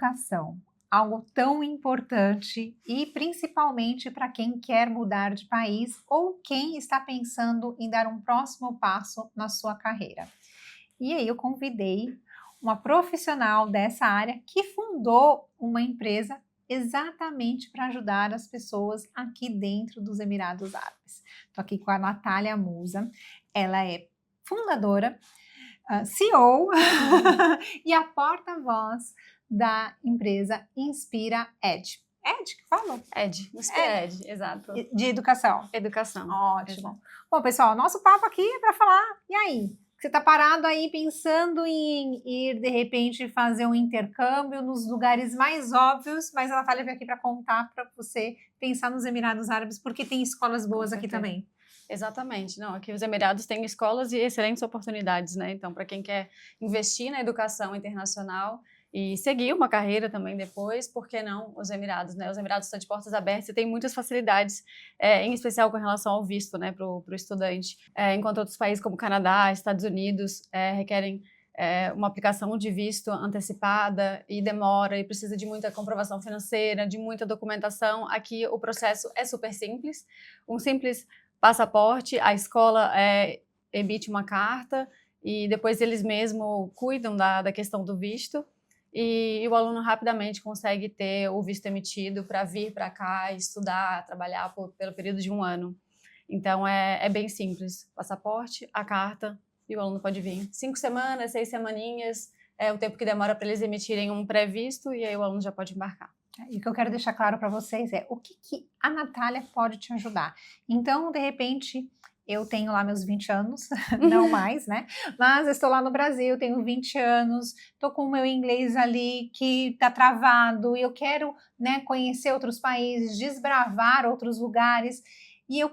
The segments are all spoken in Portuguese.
educação, algo tão importante e principalmente para quem quer mudar de país ou quem está pensando em dar um próximo passo na sua carreira. E aí eu convidei uma profissional dessa área que fundou uma empresa exatamente para ajudar as pessoas aqui dentro dos Emirados Árabes. Estou aqui com a Natália Musa, ela é fundadora, CEO e a porta-voz da empresa Inspira Ed. Ed, que fala? Ed, Inspira Ed, exato. De educação. Educação. Ótimo. Exato. Bom, pessoal, nosso papo aqui é para falar, e aí? Você está parado aí pensando em ir, de repente, fazer um intercâmbio nos lugares mais óbvios, mas a Natália veio aqui para contar para você pensar nos Emirados Árabes, porque tem escolas boas aqui também. Exatamente. Não, aqui os Emirados têm escolas e excelentes oportunidades, né? Então, para quem quer investir na educação internacional e seguir uma carreira também depois, por que não os Emirados, né? Os Emirados estão de portas abertas e tem muitas facilidades, em especial com relação ao visto, né, para o estudante. Enquanto outros países como Canadá, Estados Unidos requerem uma aplicação de visto antecipada e demora e precisa de muita comprovação financeira, de muita documentação. Aqui o processo é super simples, um simples passaporte, a escola emite uma carta e depois eles mesmos cuidam da questão do visto e o aluno rapidamente consegue ter o visto emitido para vir para cá, estudar, trabalhar pelo período de 1 ano. Então é bem simples, passaporte, a carta e o aluno pode vir. 5 semanas, 6 semaninhas é o tempo que demora para eles emitirem um pré-visto e aí o aluno já pode embarcar. E o que eu quero deixar claro para vocês é o que a Natália pode te ajudar. Então, de repente, eu tenho lá meus 20 anos, não mais, né? Mas eu estou lá no Brasil, tenho 20 anos, estou com o meu inglês ali que está travado, e eu quero, né, conhecer outros países, desbravar outros lugares, e eu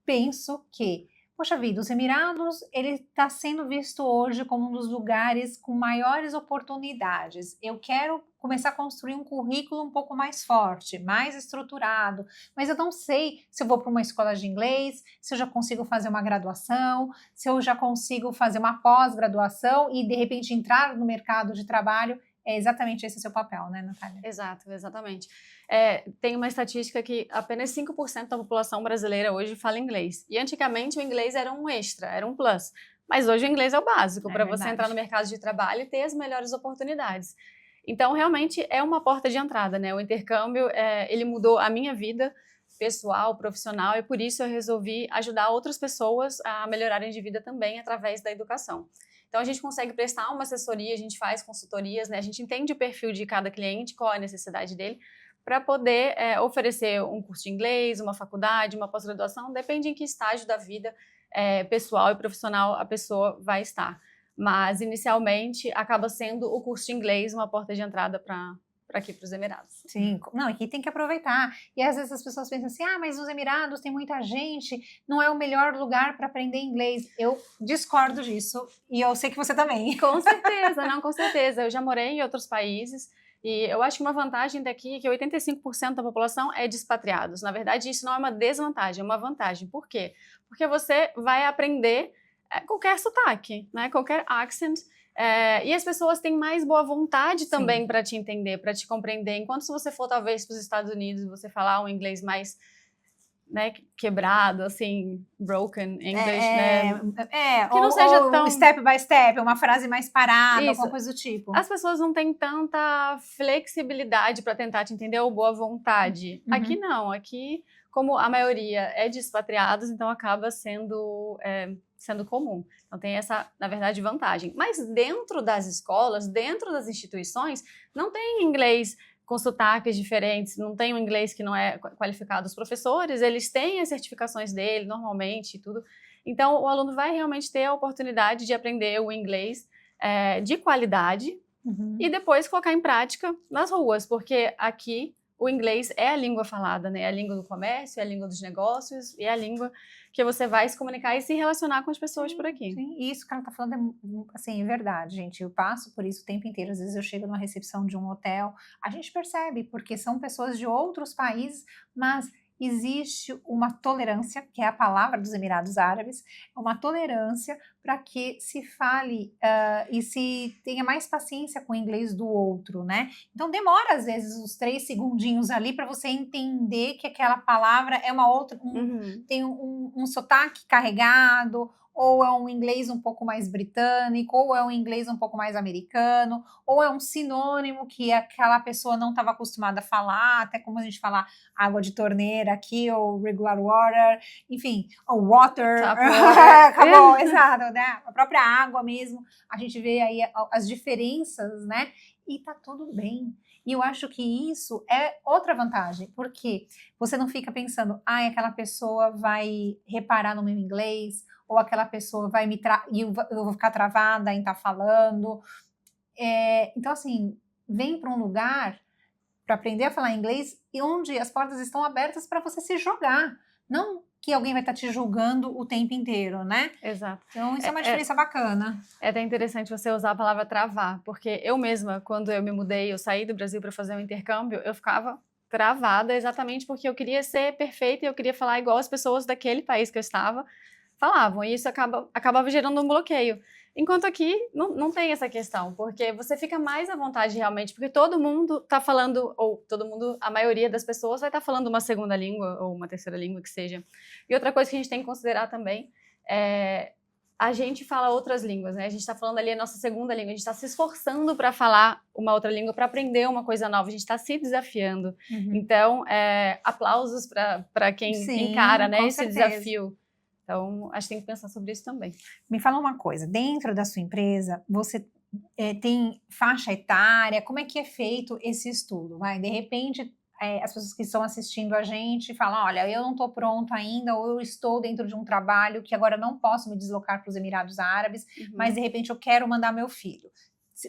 penso que, poxa vida, os Emirados, ele está sendo visto hoje como um dos lugares com maiores oportunidades. Eu quero começar a construir um currículo um pouco mais forte, mais estruturado, mas eu não sei se eu vou para uma escola de inglês, se eu já consigo fazer uma graduação, se eu já consigo fazer uma pós-graduação e, de repente, entrar no mercado de trabalho. É exatamente esse o seu papel, né, Natália? Exato, exatamente. Tem uma estatística que apenas 5% da população brasileira hoje fala inglês. E antigamente o inglês era um extra, era um plus. Mas hoje o inglês é o básico para você entrar no mercado de trabalho e ter as melhores oportunidades. Então, realmente é uma porta de entrada, né? O intercâmbio, ele mudou a minha vida pessoal, profissional, e por isso eu resolvi ajudar outras pessoas a melhorarem de vida também através da educação. Então, a gente consegue prestar uma assessoria, a gente faz consultorias, né? A gente entende o perfil de cada cliente, qual é a necessidade dele, para poder oferecer um curso de inglês, uma faculdade, uma pós-graduação, depende em que estágio da vida pessoal e profissional a pessoa vai estar. Mas, inicialmente, acaba sendo o curso de inglês uma porta de entrada para aqui para os Emirados. Sim, não, aqui tem que aproveitar. E às vezes as pessoas pensam assim, mas nos Emirados tem muita gente, não é o melhor lugar para aprender inglês. Eu discordo disso e eu sei que você também. Com certeza, não, com certeza. Eu já morei em outros países e eu acho que uma vantagem daqui é que 85% da população é de expatriados. Na verdade, isso não é uma desvantagem, é uma vantagem. Por quê? Porque você vai aprender qualquer sotaque, né? Qualquer accent. E as pessoas têm mais boa vontade também para te entender, para te compreender. Enquanto se você for, talvez, para os Estados Unidos, você falar um inglês mais, né, quebrado, assim, broken English, né? Que não seja tão step by step, uma frase mais parada, alguma coisa do tipo. As pessoas não têm tanta flexibilidade para tentar te entender ou boa vontade. Uhum. Aqui não, aqui, como a maioria é de expatriados, então acaba sendo comum. Então tem essa, na verdade, vantagem. Mas dentro das escolas, dentro das instituições, não tem inglês com sotaques diferentes, não tem um inglês que não é qualificado. Os professores, eles têm as certificações dele, normalmente, e tudo. Então, o aluno vai realmente ter a oportunidade de aprender o inglês de qualidade e depois colocar em prática nas ruas, porque aqui o inglês é a língua falada, né? É a língua do comércio, é a língua dos negócios, e é a língua que você vai se comunicar e se relacionar com as pessoas por aqui. Sim, isso que ela tá falando assim, é verdade, gente. Eu passo por isso o tempo inteiro. Às vezes eu chego numa recepção de um hotel, a gente percebe, porque são pessoas de outros países, mas existe uma tolerância, que é a palavra dos Emirados Árabes, é uma tolerância para que se fale e se tenha mais paciência com o inglês do outro, né? Então demora às vezes uns 3 segundinhos ali para você entender que aquela palavra é uma outra, tem um sotaque carregado, ou é um inglês um pouco mais britânico, ou é um inglês um pouco mais americano, ou é um sinônimo que aquela pessoa não estava acostumada a falar, até como a gente fala água de torneira aqui, ou regular water, enfim, ou water, acabou, exato, né? A própria água mesmo, a gente vê aí as diferenças, né? E tá tudo bem. E eu acho que isso é outra vantagem, porque você não fica pensando, aquela pessoa vai reparar no meu inglês, ou aquela pessoa vai e eu vou ficar travada em estar falando. Então, assim, vem para um lugar para aprender a falar inglês e onde as portas estão abertas para você se jogar. Não que alguém vai estar te julgando o tempo inteiro, né? Exato. Então, isso é uma diferença bacana. É até interessante você usar a palavra travar, porque eu mesma, quando eu me mudei, eu saí do Brasil para fazer um intercâmbio, eu ficava travada exatamente porque eu queria ser perfeita e eu queria falar igual as pessoas daquele país que eu estava falavam, e isso acabava gerando um bloqueio. Enquanto aqui não tem essa questão, porque você fica mais à vontade realmente, porque todo mundo está falando, ou todo mundo, a maioria das pessoas vai estar falando uma segunda língua ou uma terceira língua que seja. E outra coisa que a gente tem que considerar também é a gente fala outras línguas, né? A gente está falando ali a nossa segunda língua, a gente está se esforçando para falar uma outra língua, para aprender uma coisa nova, a gente está se desafiando. Então, aplausos para quem encara, né, esse desafio. Então, acho que tem que pensar sobre isso também. Me fala uma coisa, dentro da sua empresa, você tem faixa etária? Como é que é feito esse estudo? De repente, as pessoas que estão assistindo a gente falam, olha, eu não estou pronto ainda, ou eu estou dentro de um trabalho que agora não posso me deslocar para os Emirados Árabes, mas de repente eu quero mandar meu filho.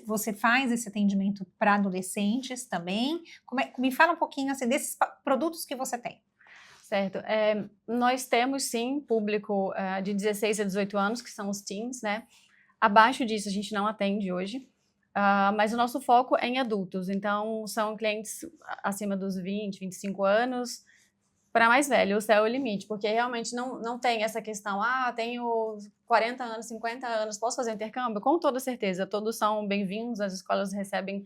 Você faz esse atendimento para adolescentes também? Me fala um pouquinho assim, desses produtos que você tem. Certo. Nós temos, sim, público de 16 a 18 anos, que são os teens, né? Abaixo disso, a gente não atende hoje, mas o nosso foco é em adultos. Então, são clientes acima dos 20, 25 anos, para mais velho, o céu é o limite, porque realmente não tem essa questão, tenho 40 anos, 50 anos, posso fazer intercâmbio? Com toda certeza, todos são bem-vindos, as escolas recebem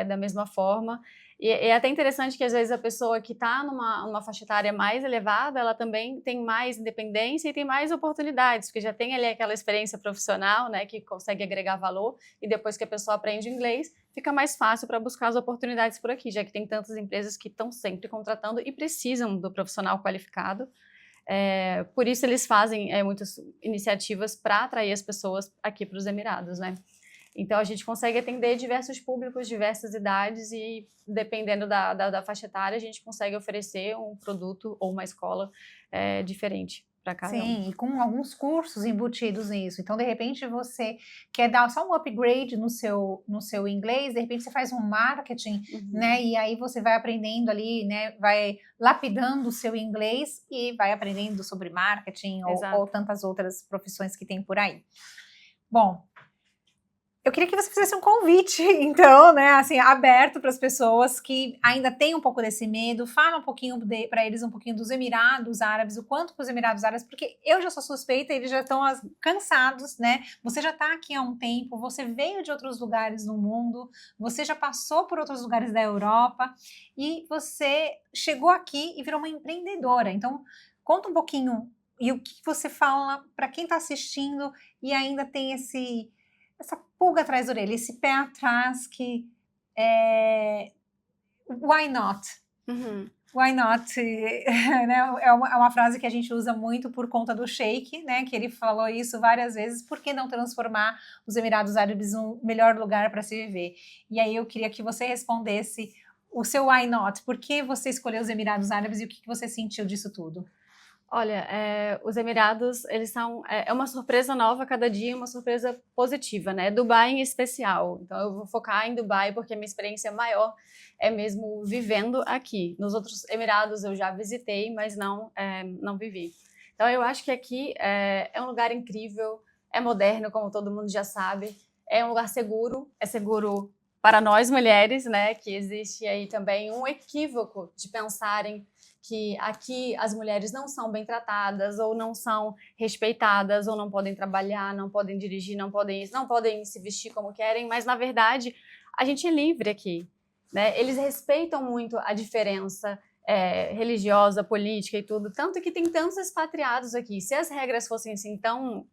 da mesma forma. E é até interessante que, às vezes, a pessoa que está numa faixa etária mais elevada, ela também tem mais independência e tem mais oportunidades, porque já tem ali aquela experiência profissional, né, que consegue agregar valor, e depois que a pessoa aprende inglês, fica mais fácil para buscar as oportunidades por aqui, já que tem tantas empresas que estão sempre contratando e precisam do profissional qualificado. Por isso, eles fazem muitas iniciativas para atrair as pessoas aqui para os Emirados, né? Então, a gente consegue atender diversos públicos, diversas idades e, dependendo da faixa etária, a gente consegue oferecer um produto ou uma escola diferente para cada um. Sim, e com alguns cursos embutidos nisso. Então, de repente, você quer dar só um upgrade no seu inglês, de repente você faz um marketing, né? E aí você vai aprendendo ali, né? Vai lapidando o seu inglês e vai aprendendo sobre marketing ou tantas outras profissões que tem por aí. Bom, eu queria que você fizesse um convite, então, né, assim, aberto para as pessoas que ainda têm um pouco desse medo. Fala um pouquinho para eles, um pouquinho dos Emirados Árabes, o quanto para os Emirados Árabes, porque eu já sou suspeita, eles já estão cansados, né? Você já está aqui há um tempo, você veio de outros lugares no mundo, você já passou por outros lugares da Europa e você chegou aqui e virou uma empreendedora. Então, conta um pouquinho e o que você fala para quem está assistindo e ainda tem essa pulga atrás da orelha, esse pé atrás que why not? Why not? Né? É uma frase que a gente usa muito por conta do Sheikh, né? Que ele falou isso várias vezes. Por que não transformar os Emirados Árabes no melhor lugar para se viver? E aí eu queria que você respondesse o seu why not. Por que você escolheu os Emirados Árabes e o que você sentiu disso tudo? Olha, os Emirados, eles são uma surpresa nova cada dia, uma surpresa positiva, né? Dubai em especial. Então, eu vou focar em Dubai porque a minha experiência maior é mesmo vivendo aqui. Nos outros Emirados eu já visitei, mas não vivi. Então, eu acho que aqui é um lugar incrível, é moderno, como todo mundo já sabe, é um lugar seguro, é seguro para nós mulheres, né, que existe aí também um equívoco de pensarem que aqui as mulheres não são bem tratadas, ou não são respeitadas, ou não podem trabalhar, não podem dirigir, não podem se vestir como querem, mas na verdade a gente é livre aqui, né? Eles respeitam muito a diferença religiosa, política e tudo, tanto que tem tantos expatriados aqui. Se as regras fossem assim tão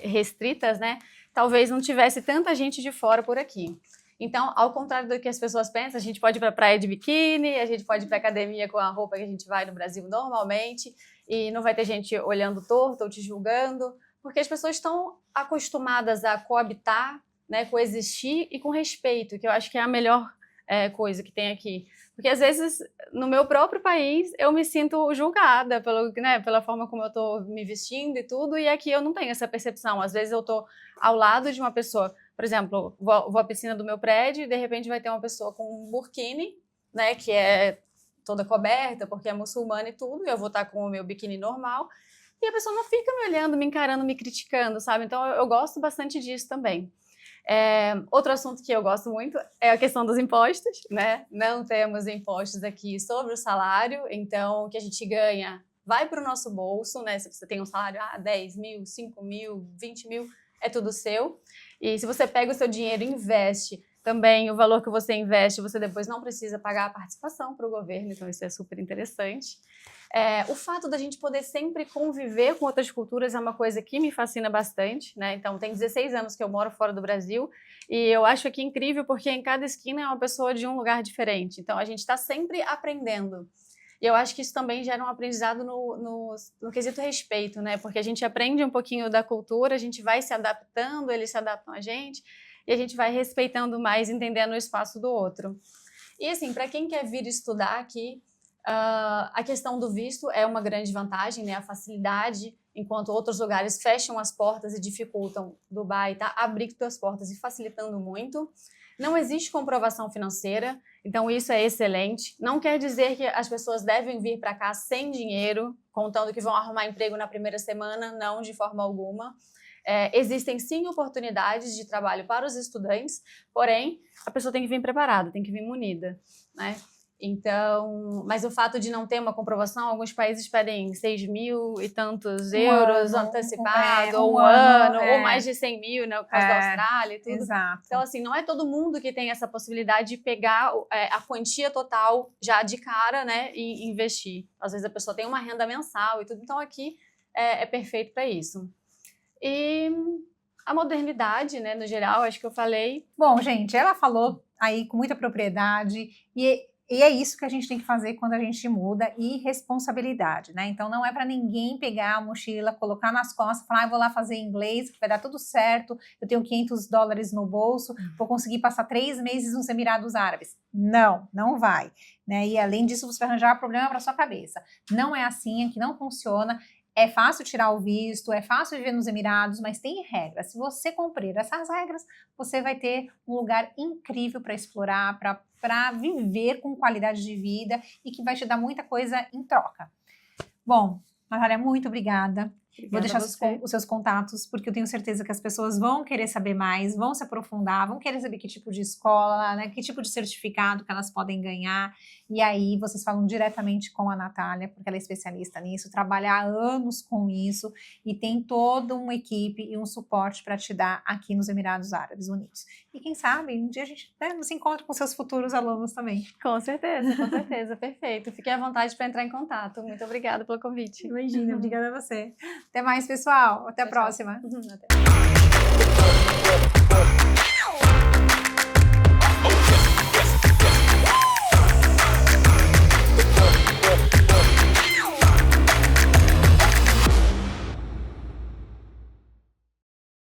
restritas, né, talvez não tivesse tanta gente de fora por aqui. Então, ao contrário do que as pessoas pensam, a gente pode ir para a praia de biquíni, a gente pode ir para a academia com a roupa que a gente vai no Brasil normalmente, e não vai ter gente olhando torto ou te julgando, porque as pessoas estão acostumadas a coabitar, né, coexistir e com respeito, que eu acho que é a melhor coisa que tem aqui. Porque, às vezes, no meu próprio país, eu me sinto julgada pela forma como eu estou me vestindo e tudo, e aqui eu não tenho essa percepção. Às vezes eu estou ao lado de uma pessoa, por exemplo, vou à piscina do meu prédio e, de repente, vai ter uma pessoa com um burkini, né, que é toda coberta, porque é muçulmana e tudo, e eu vou estar com o meu biquíni normal, e a pessoa não fica me olhando, me encarando, me criticando, sabe? Então, eu gosto bastante disso também. Outro assunto que eu gosto muito é a questão dos impostos, né? Não temos impostos aqui sobre o salário, então o que a gente ganha vai para o nosso bolso, né? Se você tem um salário 10 mil, 5 mil, 20 mil, é tudo seu. E se você pega o seu dinheiro e investe, também o valor que você investe, você depois não precisa pagar a participação para o governo, então isso é super interessante. O fato da gente poder sempre conviver com outras culturas é uma coisa que me fascina bastante, né? Então, tem 16 anos que eu moro fora do Brasil e eu acho aqui incrível porque em cada esquina é uma pessoa de um lugar diferente. Então, a gente está sempre aprendendo. E eu acho que isso também gera um aprendizado no quesito respeito, né? Porque a gente aprende um pouquinho da cultura, a gente vai se adaptando, eles se adaptam a gente e a gente vai respeitando mais, entendendo o espaço do outro. E assim, para quem quer vir estudar aqui, a questão do visto é uma grande vantagem, né? A facilidade, enquanto outros lugares fecham as portas e dificultam, Dubai está abrindo as portas e facilitando muito. Não existe comprovação financeira, então isso é excelente. Não quer dizer que as pessoas devem vir para cá sem dinheiro, contando que vão arrumar emprego na primeira semana, não, de forma alguma. Existem sim oportunidades de trabalho para os estudantes, porém a pessoa tem que vir preparada, tem que vir munida, né? Então, mas o fato de não ter uma comprovação, alguns países pedem 6 mil e tantos euros antecipado, ou um ano, ou mais de 100 mil, né, no caso da Austrália e tudo. Exato. Então, assim, não é todo mundo que tem essa possibilidade de pegar a quantia total já de cara, né, e investir. Às vezes a pessoa tem uma renda mensal e tudo, então aqui é perfeito para isso. E a modernidade, né, no geral, acho que eu falei. Bom, gente, ela falou aí com muita propriedade e é isso que a gente tem que fazer quando a gente muda, e responsabilidade, né? Então não é para ninguém pegar a mochila, colocar nas costas, falar, vou lá fazer inglês, que vai dar tudo certo, eu tenho $500 no bolso, vou conseguir passar 3 meses nos Emirados Árabes. Não, não vai, né? E além disso, você vai arranjar problema para sua cabeça. Não é assim, aqui não funciona. É fácil tirar o visto, é fácil viver nos Emirados, mas tem regras. Se você cumprir essas regras, você vai ter um lugar incrível para explorar, para viver com qualidade de vida e que vai te dar muita coisa em troca. Bom, Natália, muito obrigada. Vou deixar os seus contatos, porque eu tenho certeza que as pessoas vão querer saber mais, vão se aprofundar, vão querer saber que tipo de escola, né, que tipo de certificado que elas podem ganhar. E aí vocês falam diretamente com a Natália, porque ela é especialista nisso, trabalha há anos com isso e tem toda uma equipe e um suporte para te dar aqui nos Emirados Árabes Unidos. E quem sabe, um dia a gente, né, se encontra com seus futuros alunos também. Com certeza, perfeito. Fiquei à vontade para entrar em contato. Muito obrigada pelo convite. Imagina, obrigada a você. Até mais, pessoal. Até a próxima. Até.